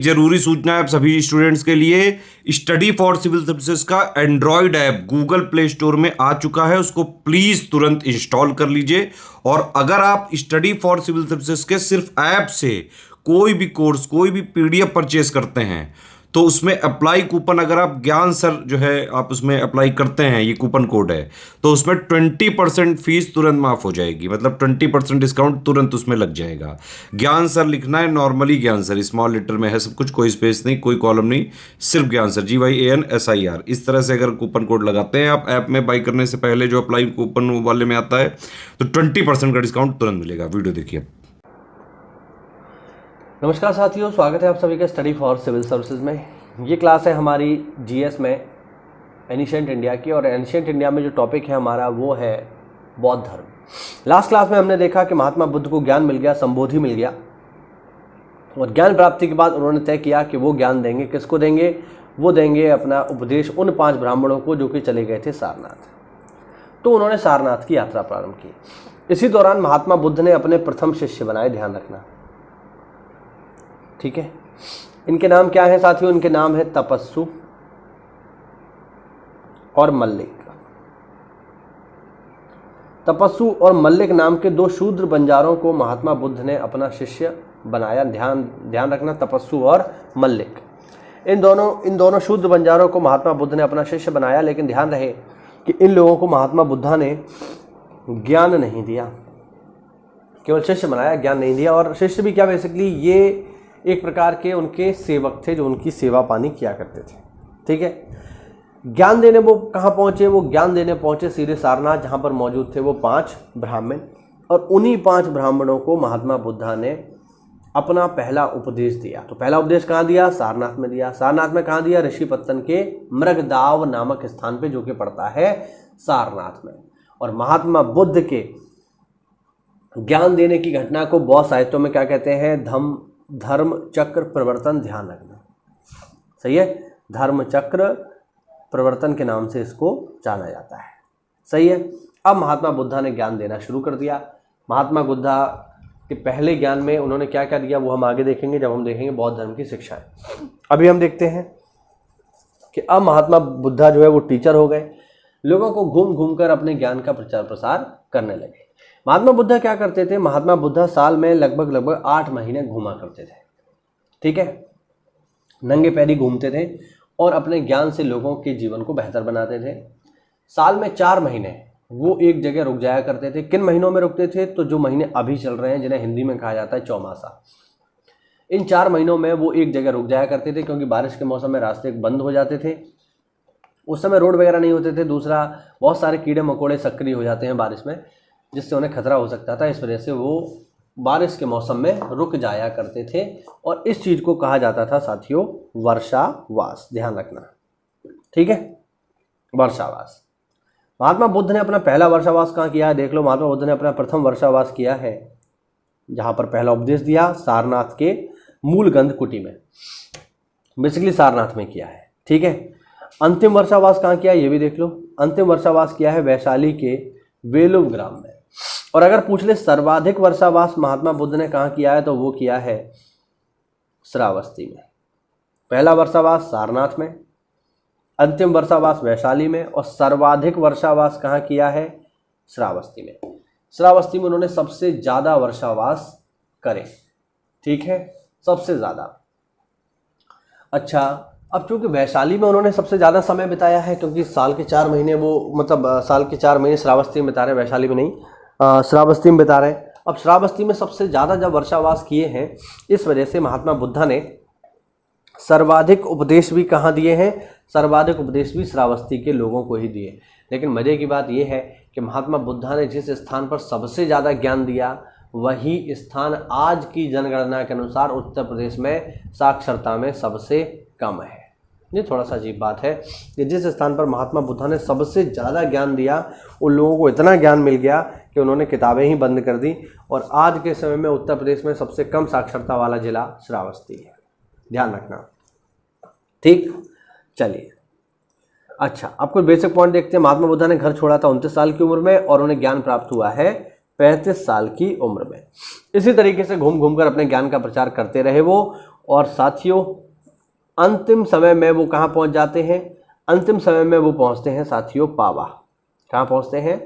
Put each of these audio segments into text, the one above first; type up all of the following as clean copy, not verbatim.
जरूरी सूचना है आप सभी स्टूडेंट्स के लिए, स्टडी फॉर सिविल सर्विसेज का Android app Google play store में आ चुका है, उसको प्लीज तुरंत इंस्टॉल कर लीजिए। और अगर आप स्टडी फॉर सिविल सर्विसेज के सिर्फ ऐप से कोई भी कोर्स, कोई भी पीडीएफ परचेस करते हैं तो उसमें अप्लाई कूपन, अगर आप ज्ञान सर जो है आप उसमें अप्लाई करते हैं, ये कूपन कोड है, तो उसमें 20% फीस तुरंत माफ हो जाएगी, मतलब 20% डिस्काउंट तुरंत उसमें लग जाएगा। ज्ञान सर लिखना है, नॉर्मली ज्ञान सर स्मॉल लेटर में है सब कुछ, कोई स्पेस नहीं, कोई कॉलम नहीं, सिर्फ ज्ञान सर, GYANSIR। इस तरह से अगर कूपन कोड लगाते हैं आप ऐप में बाई करने से पहले, जो अप्लाई कूपन वाले में आता है, तो 20% का डिस्काउंट तुरंत मिलेगा। वीडियो देखिए। नमस्कार साथियों, स्वागत है आप सभी का स्टडी फॉर सिविल सर्विसेज में। ये क्लास है हमारी जीएस में एंशिएंट इंडिया की, और एंशिएंट इंडिया में जो टॉपिक है हमारा वो है बौद्ध धर्म। लास्ट क्लास में हमने देखा कि महात्मा बुद्ध को ज्ञान मिल गया, संबोधि मिल गया, और ज्ञान प्राप्ति के बाद उन्होंने तय किया कि वो ज्ञान देंगे। किसको देंगे? वो देंगे अपना उपदेश उन 5 ब्राह्मणों को जो कि चले गए थे सारनाथ। तो उन्होंने सारनाथ की यात्रा प्रारंभ की। इसी दौरान महात्मा बुद्ध ने अपने प्रथम शिष्य बनाए, ध्यान रखना, ठीक है। इनके नाम क्या है साथियों? इनके नाम है तपस्सु और मल्लिक। तपस्सु और मल्लिक नाम के 2 शूद्र बंजारों को महात्मा बुद्ध ने अपना शिष्य बनाया। ध्यान रखना, तपस्सु और मल्लिक, इन दोनों शूद्र बंजारों को महात्मा बुद्ध ने अपना शिष्य बनाया। लेकिन ध्यान रहे कि इन लोगों को महात्मा बुद्धा ने ज्ञान नहीं दिया, केवल शिष्य बनाया, ज्ञान नहीं दिया। और शिष्य भी क्या, बेसिकली ये एक प्रकार के उनके सेवक थे जो उनकी सेवा पानी किया करते थे, ठीक है। ज्ञान देने वो कहाँ पहुँचे? वो ज्ञान देने पहुँचे सीधे सारनाथ, जहाँ पर मौजूद थे वो 5 ब्राह्मण। और उन्हीं 5 ब्राह्मणों को महात्मा बुद्धा ने अपना पहला उपदेश दिया। तो पहला उपदेश कहाँ दिया? सारनाथ में दिया। सारनाथ में कहाँ दिया? ऋषिपत्तन के मृगदाव नामक स्थान पे, जो कि पड़ता है सारनाथ में। और महात्मा बुद्ध के ज्ञान देने की घटना को बौद्ध साहित्यों में क्या कहते हैं? धर्म चक्र प्रवर्तन, ध्यान रखना, सही है। धर्म चक्र प्रवर्तन के नाम से इसको जाना जाता है, सही है। अब महात्मा बुद्धा ने ज्ञान देना शुरू कर दिया। महात्मा बुद्धा के पहले ज्ञान में उन्होंने क्या क्या दिया वो हम आगे देखेंगे जब हम देखेंगे बौद्ध धर्म की शिक्षाएं। अभी हम देखते हैं कि अब महात्मा बुद्धा जो है वो टीचर हो गए, लोगों को घूम घूम कर अपने ज्ञान का प्रचार प्रसार करने लगे। महात्मा बुद्धा क्या करते थे? महात्मा बुद्धा साल में लगभग 8 महीने घूमा करते थे, ठीक है। नंगे पैरी घूमते थे और अपने ज्ञान से लोगों के जीवन को बेहतर बनाते थे। साल में 4 महीने वो एक जगह रुक जाया करते थे। किन महीनों में रुकते थे? तो जो महीने अभी चल रहे हैं, जिन्हें हिंदी में कहा जाता है चौमासा, इन 4 महीनों में वो एक जगह रुक जाया करते थे, क्योंकि बारिश के मौसम में रास्ते बंद हो जाते थे। उस समय रोड वगैरह नहीं होते थे। दूसरा, बहुत सारे कीड़े मकोड़े सक्रिय हो जाते हैं बारिश में, जिससे उन्हें खतरा हो सकता था। इस वजह से वो बारिश के मौसम में रुक जाया करते थे, और इस चीज़ को कहा जाता था साथियों वर्षावास, ध्यान रखना, ठीक है, वर्षावास। महात्मा बुद्ध ने अपना पहला वर्षावास कहाँ किया है? देख लो, महात्मा बुद्ध ने अपना प्रथम वर्षावास किया है जहाँ पर पहला उपदेश दिया, सारनाथ के मूलगंध कुटी में, बेसिकली सारनाथ में किया है, ठीक है। अंतिम वर्षावास कहाँ किया ये भी देख लो। अंतिम वर्षावास किया है वैशाली के वेलुव ग्राम में। और अगर पूछ ले सर्वाधिक वर्षावास महात्मा बुद्ध ने कहाँ किया है, तो वो किया है श्रावस्ती में। पहला वर्षावास सारनाथ में, अंतिम वर्षावास वैशाली में, और सर्वाधिक वर्षावास कहाँ किया है? श्रावस्ती में। श्रावस्ती में उन्होंने सबसे ज़्यादा वर्षावास करे, ठीक है, सबसे ज़्यादा। अच्छा, अब चूँकि वैशाली में उन्होंने सबसे ज़्यादा समय बिताया है, क्योंकि साल के 4 महीने वो, मतलब साल के 4 महीने श्रावस्ती में बिता रहे हैं, वैशाली में नहीं, श्रावस्ती में बिता रहे हैं। अब श्रावस्ती में सबसे ज़्यादा जब वर्षावास किए हैं, इस वजह से महात्मा बुद्धा ने सर्वाधिक उपदेश भी कहाँ दिए हैं? सर्वाधिक उपदेश भी श्रावस्ती के लोगों को ही दिए। लेकिन मज़े की बात यह है कि महात्मा बुद्धा ने जिस स्थान पर सबसे ज़्यादा ज्ञान दिया, वही स्थान आज की जनगणना के अनुसार उत्तर प्रदेश में साक्षरता में सबसे कम है। ये थोड़ा सा अजीब बात है कि जिस स्थान पर महात्मा बुद्धा ने सबसे ज़्यादा ज्ञान दिया, उन लोगों को इतना ज्ञान मिल गया कि उन्होंने किताबें ही बंद कर दी, और आज के समय में उत्तर प्रदेश में सबसे कम साक्षरता वाला जिला श्रावस्ती है, ध्यान रखना, ठीक। चलिए, अच्छा, आपको बेसिक पॉइंट देखते हैं। महात्मा बुद्धा ने घर छोड़ा था 29 साल की उम्र में, और उन्हें ज्ञान प्राप्त हुआ है 35 साल की उम्र में। इसी तरीके से घूम घूम कर अपने ज्ञान का प्रचार करते रहे वो। और साथियों अंतिम समय में वो कहाँ पहुँच जाते हैं? अंतिम समय में वो पहुँचते हैं साथियों पावा। कहाँ पहुँचते हैं?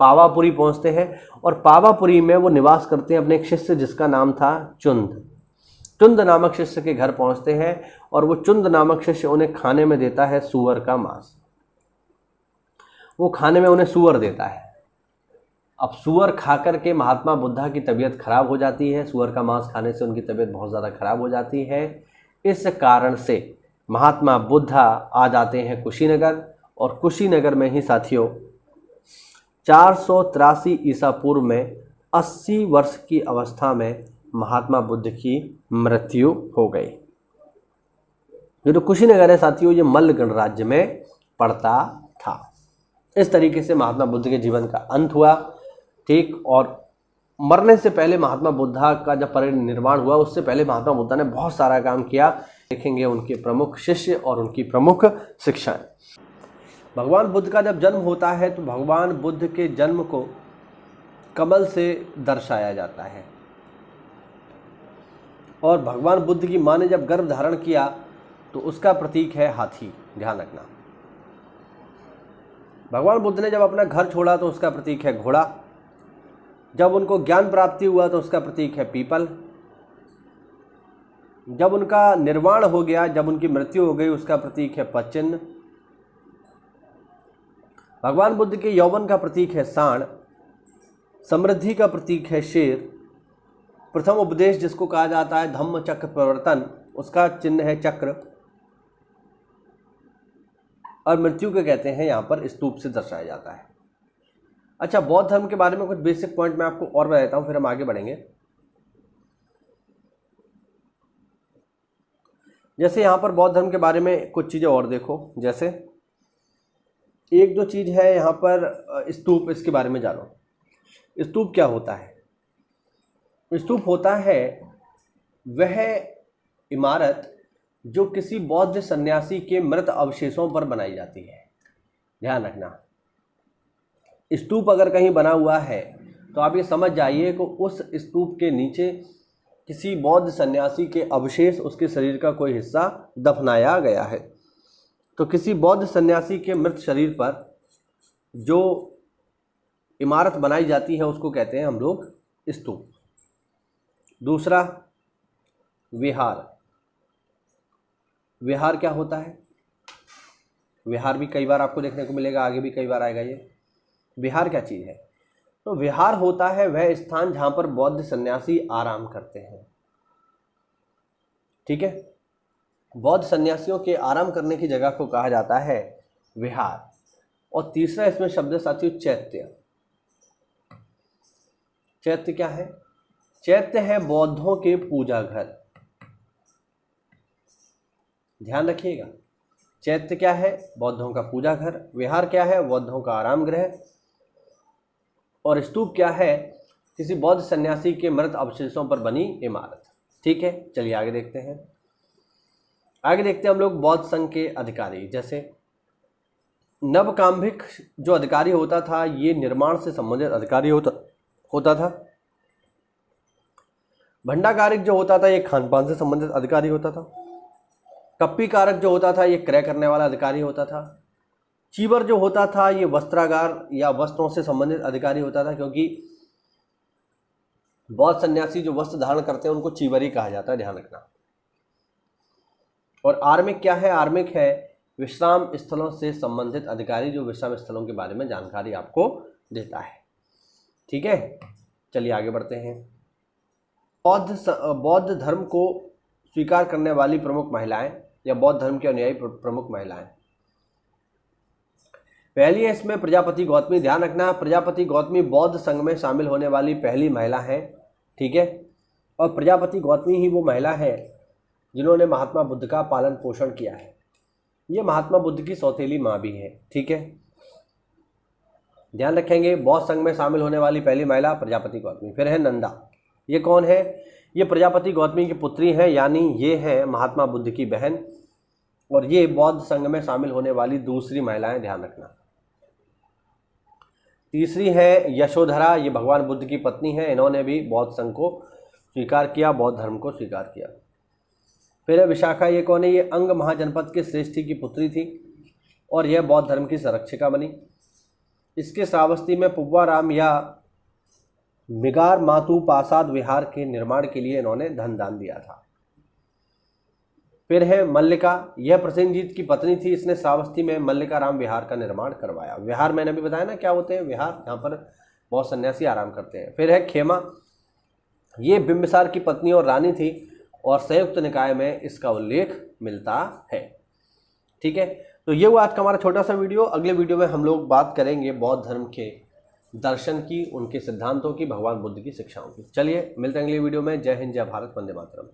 पावापुरी पहुँचते हैं। और पावापुरी में वो निवास करते हैं अपने एक शिष्य जिसका नाम था चुंद। चुंद नामक शिष्य के घर पहुँचते हैं और वो चुंद नामक शिष्य उन्हें खाने में देता है सूअर का मांस। वो खाने में उन्हें सूअर देता है। अब सूअर खा कर के महात्मा बुद्धा की तबीयत खराब हो जाती है। सूअर का मांस खाने से उनकी तबीयत बहुत ज़्यादा खराब हो जाती है। इस कारण से महात्मा बुद्धा आ जाते हैं कुशीनगर। और कुशीनगर में ही साथियों 483 ईसा पूर्व में 80 वर्ष की अवस्था में महात्मा बुद्ध की मृत्यु हो गई। ये जो कुशीनगर है साथियों ये मल्ल गणराज्य में पड़ता था। इस तरीके से महात्मा बुद्ध के जीवन का अंत हुआ। ठीक। और मरने से पहले महात्मा बुद्धा का जब परिनिर्वाण हुआ उससे पहले महात्मा बुद्धा ने बहुत सारा काम किया। देखेंगे उनके प्रमुख शिष्य और उनकी प्रमुख शिक्षाएं। भगवान बुद्ध का जब जन्म होता है तो भगवान बुद्ध के जन्म को कमल से दर्शाया जाता है। और भगवान बुद्ध की माँ ने जब गर्भ धारण किया तो उसका प्रतीक है हाथी। ध्यान रखना। भगवान बुद्ध ने जब अपना घर छोड़ा तो उसका प्रतीक है घोड़ा। जब उनको ज्ञान प्राप्ति हुआ तो उसका प्रतीक है पीपल। जब उनका निर्वाण हो गया, जब उनकी मृत्यु हो गई, उसका प्रतीक है पचिन्ह। भगवान बुद्ध के यौवन का प्रतीक है सांड। समृद्धि का प्रतीक है शेर। प्रथम उपदेश जिसको कहा जाता है धम्म चक्र प्रवर्तन, उसका चिन्ह है चक्र। और मृत्यु के कहते हैं यहाँ पर स्तूप से दर्शाया जाता है। अच्छा, बौद्ध धर्म के बारे में कुछ बेसिक पॉइंट मैं आपको और बता देता हूँ, फिर हम आगे बढ़ेंगे। जैसे यहाँ पर बौद्ध धर्म के बारे में कुछ चीज़ें और देखो। जैसे एक जो चीज़ है यहाँ पर स्तूप, इसके बारे में जानो। स्तूप क्या होता है? स्तूप होता है वह इमारत जो किसी बौद्ध सन्यासी के मृत अवशेषों पर बनाई जाती है। ध्यान रखना, स्तूप अगर कहीं बना हुआ है तो आप ये समझ जाइए कि उस स्तूप के नीचे किसी बौद्ध सन्यासी के अवशेष, उसके शरीर का कोई हिस्सा दफनाया गया है। तो किसी बौद्ध सन्यासी के मृत शरीर पर जो इमारत बनाई जाती है उसको कहते हैं हम लोग स्तूप। दूसरा, विहार। विहार क्या होता है? विहार भी कई बार आपको देखने को मिलेगा, आगे भी कई बार आएगा ये। विहार क्या चीज़ है? तो विहार होता है वह स्थान जहाँ पर बौद्ध सन्यासी आराम करते हैं। ठीक है, बौद्ध सन्यासियों के आराम करने की जगह को कहा जाता है विहार। और तीसरा इसमें शब्द साथियों चैत्य। चैत्य क्या है? चैत्य है बौद्धों के पूजा घर। ध्यान रखिएगा, चैत्य क्या है? बौद्धों का पूजा घर। विहार क्या है? बौद्धों का आराम गृह। और स्तूप क्या है? किसी बौद्ध सन्यासी के मृत अवशेषों पर बनी इमारत। ठीक है, चलिए आगे देखते हैं। आगे देखते हैं हम लोग बौद्ध संघ के अधिकारी। जैसे नवकाम्भिक जो अधिकारी होता था ये निर्माण से संबंधित अधिकारी होता था। भंडागारिक जो होता था ये खानपान से संबंधित अधिकारी होता था। कप्पी कारक जो होता था ये क्रय करने वाला अधिकारी होता था। चीवर जो होता था ये वस्त्रागार या वस्त्रों से संबंधित अधिकारी होता था, क्योंकि बौद्ध सन्यासी जो वस्त्र धारण करते हैं उनको चीवर ही कहा जाता है। ध्यान रखना। और आर्मिक क्या है? आर्मिक है विश्राम स्थलों से संबंधित अधिकारी, जो विश्राम स्थलों के बारे में जानकारी आपको देता है। ठीक है, चलिए आगे बढ़ते हैं। बौद्ध धर्म को स्वीकार करने वाली प्रमुख महिलाएं या बौद्ध धर्म के अनुयायी प्रमुख महिलाएं। पहली है इसमें प्रजापति गौतमी। ध्यान रखना, प्रजापति गौतमी बौद्ध संघ में शामिल होने वाली पहली महिला है। ठीक है, और प्रजापति गौतमी ही वो महिला है जिन्होंने महात्मा बुद्ध का पालन पोषण किया है। ये महात्मा बुद्ध की सौतेली माँ भी है। ठीक है, ध्यान रखेंगे, बौद्ध संघ में शामिल होने वाली पहली महिला प्रजापति गौतमी। फिर है नंदा। ये कौन है? ये प्रजापति गौतमी की पुत्री है, यानी ये है महात्मा बुद्ध की बहन। और ये बौद्ध संघ में शामिल होने वाली दूसरी महिला है। ध्यान रखना। तीसरी है यशोधरा, ये भगवान बुद्ध की पत्नी है, इन्होंने भी बौद्ध संघ को स्वीकार किया, बौद्ध धर्म को स्वीकार किया। फिर है विशाखा, ये कौन है? ये अंग महाजनपद के श्रेष्ठी की पुत्री थी और यह बौद्ध धर्म की संरक्षिका बनी। इसके श्रावस्ती में पुब्बाराम या मिगार मातु प्रासाद विहार के निर्माण के लिए इन्होंने धन दान दिया था। फिर है मल्लिका, यह प्रसेनजीत की पत्नी थी, इसने श्रावस्ती में मल्लिका राम विहार का निर्माण करवाया। विहार मैंने भी बताया ना क्या होते हैं विहार, यहाँ पर बहुत सन्यासी आराम करते हैं। फिर है खेमा, ये बिंबिसार की पत्नी और रानी थी और संयुक्त निकाय में इसका उल्लेख मिलता है। ठीक है, तो ये हुआ आज का हमारा छोटा सा वीडियो। अगले वीडियो में हम लोग बात करेंगे बौद्ध धर्म के दर्शन की, उनके सिद्धांतों की, भगवान बुद्ध की शिक्षाओं की। चलिए मिलते हैं अगले वीडियो में। जय हिंद, जय भारत, वंदे मातरम।